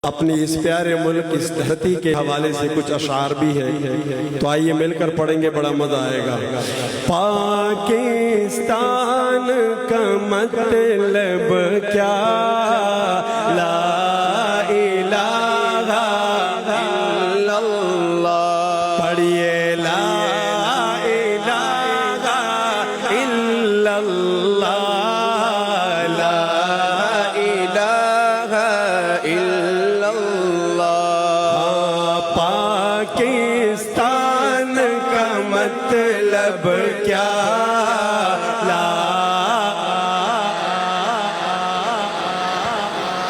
اپنی اس پیارے ملک اس دھرتی کے حوالے سے کچھ اشعار بھی ہیں، تو آئیے مل کر پڑھیں گے، بڑا مزہ آئے گا۔ پاکستان کا مطلب کیا، لا الہ الا اللہ، پڑھیے لا الہ الا اللہ، پاکستان کا مطلب کیا،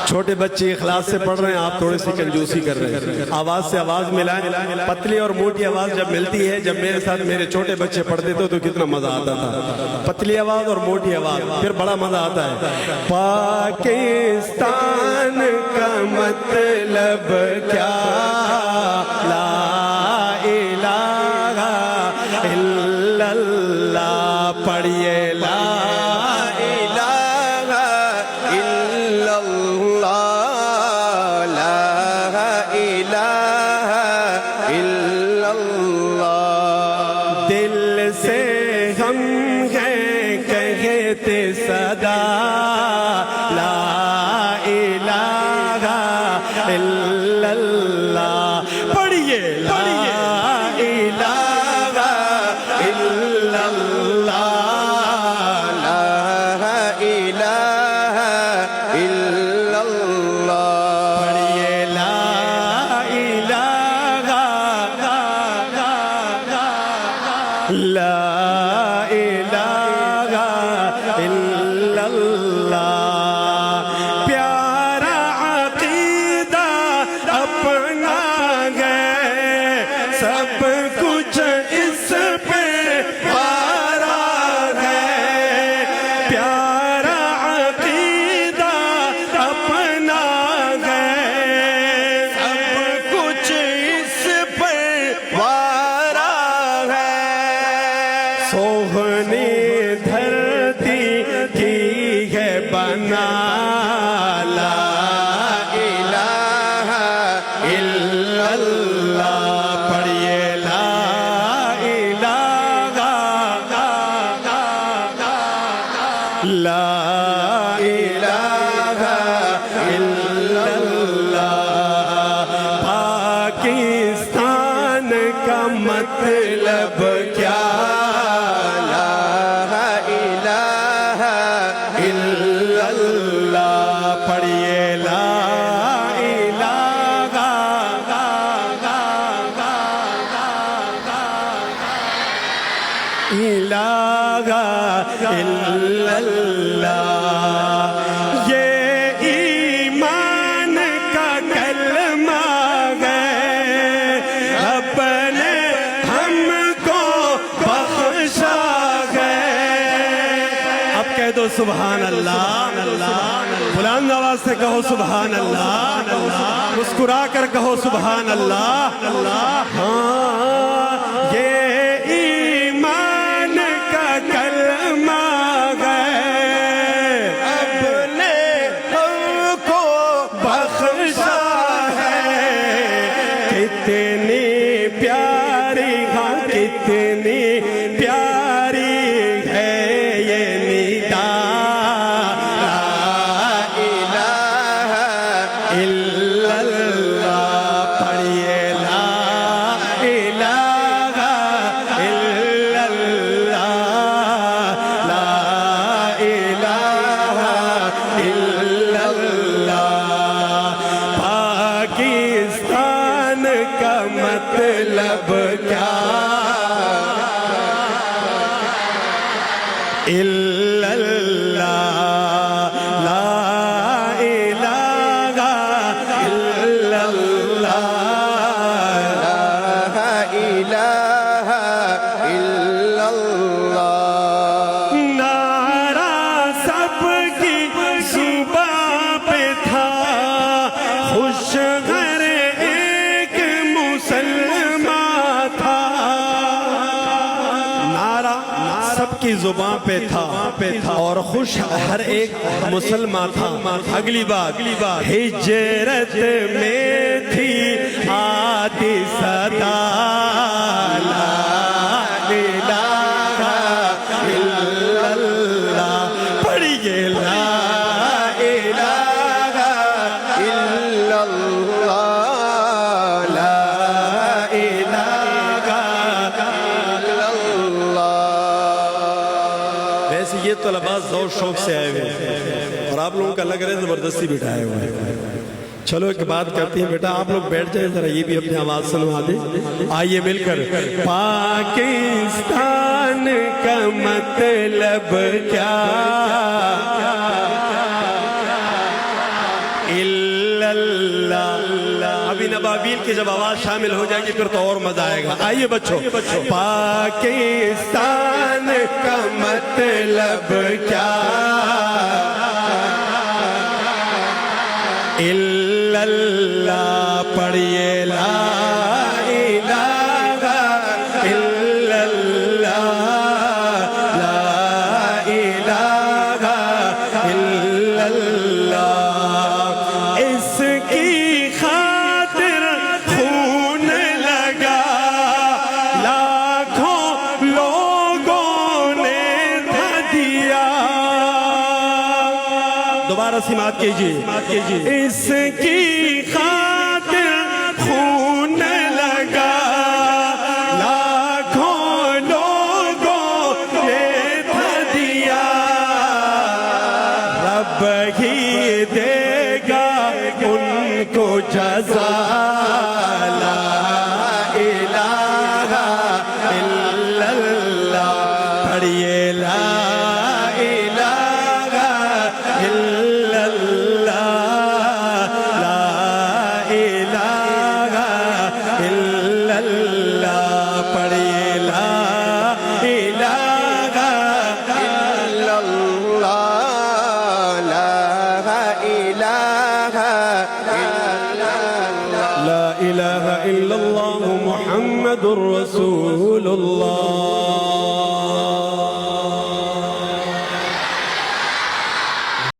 چھوٹے بچے اخلاص سے پڑھ رہے ہیں، آپ تھوڑی سی کنجوسی کر رہے ہیں، آواز سے آواز ملائیں، پتلی اور موٹی آواز جب ملتی ہے، جب میرے ساتھ میرے چھوٹے بچے پڑھتے تھے تو کتنا مزہ آتا تھا، پتلی آواز اور موٹی آواز، پھر بڑا مزہ آتا ہے۔ پاکستان کا مطلب کیا، لا الہ الا اللہ، پڑھیے لا الہ الا اللہ، لا الہ الا اللہ، دل سے ہم ہیں کہتے صدا، لا الہ الا اللہ، پڑھیے لا الہ الا اللہ، لا الہ الا اللہ، پڑھیے لا الہ لا الہ الا اللہ، پیارا عقیدہ اپنا ہے، سب کچھ اس پہ پارا ہے، پیارا عقیدہ اپنا ہے، سب کچھ اس پہ پارا ہے، سوہنی دھرتی کی ہے بنا، لا الہ الا اللہ، پڑھیے لا الہ لا الہ الا اللہ، پاکستان کا مطلب کیا، لا الہ الا اللہ، پڑھیے لا الہ الا اللہ، یہ ایمان کا کلمہ ہے، اپنے ہم کو بخشا ہے، اب کہہ دو سبحان اللہ، بلند آواز سے کہو سبحان اللہ، مسکرا کر کہو سبحان اللہ، ہاں یہ ایمان کا کلمہ ہے، اپنے ہم کو بخشا ہے، کتنی پیاری، ہاں کتنی پیاری ہے یہ ندا، لا الہ الا اللہ، پڑھیے لا الہ الا اللہ، لا الہ الا اللہ، پاکستان کا مطلب کیا، الا اللہ، لا الہ الا اللہ، لا الہ الا اللہ، نعرہ سب کی زباں پہ تھا، خوش ہر ایک مسلمان تھا، نعرہ سب کی زبان پہ تھا اور خوش ہر ایک مسلمان تھا. اگلی بات ہجرت میں تھی آتی صدا لا الہ الا اللہ. پڑھیے لا الہ الا اللہ لا الہ الا اللہ. ویسے یہ طلباء ذوق شوق سے آئے ہوئے اور آپ لوگوں کا لگ رہا ہے زبردستی بٹھائے ہوئے. چلو ایک بات کرتے ہیں بیٹا آپ لوگ بیٹھ جائیں ذرا یہ بھی اپنی آواز سنوا دیں. آئیے مل کر پاکستان کا مطلب کیا الا اللہ. ابھی نبابیل کی جب آواز شامل ہو جائے گی پھر تو اور مزہ آئے گا. آئیے بچوں پاکستان کا مطلب کیا الا اللہ. پڑھیے لا الہ الا اللہ لا الہ الا اللہ. اس کی خاطر خون لگا لاکھوں لوگوں نے دیا. دوبارہ سماعت کیجیے. اس کی خاطر خون لگا لاکھوں لوگوں نے دیا. رب ہی دے گا ان کو جزا لا الہ الا اللہ. پڑھیے لا الہ الا اللہ لا الہ الا اللہ. پڑھیے لا الہ الا اللہ لا الہ الا اللہ لا الہ الا اللہ محمد رسول اللہ.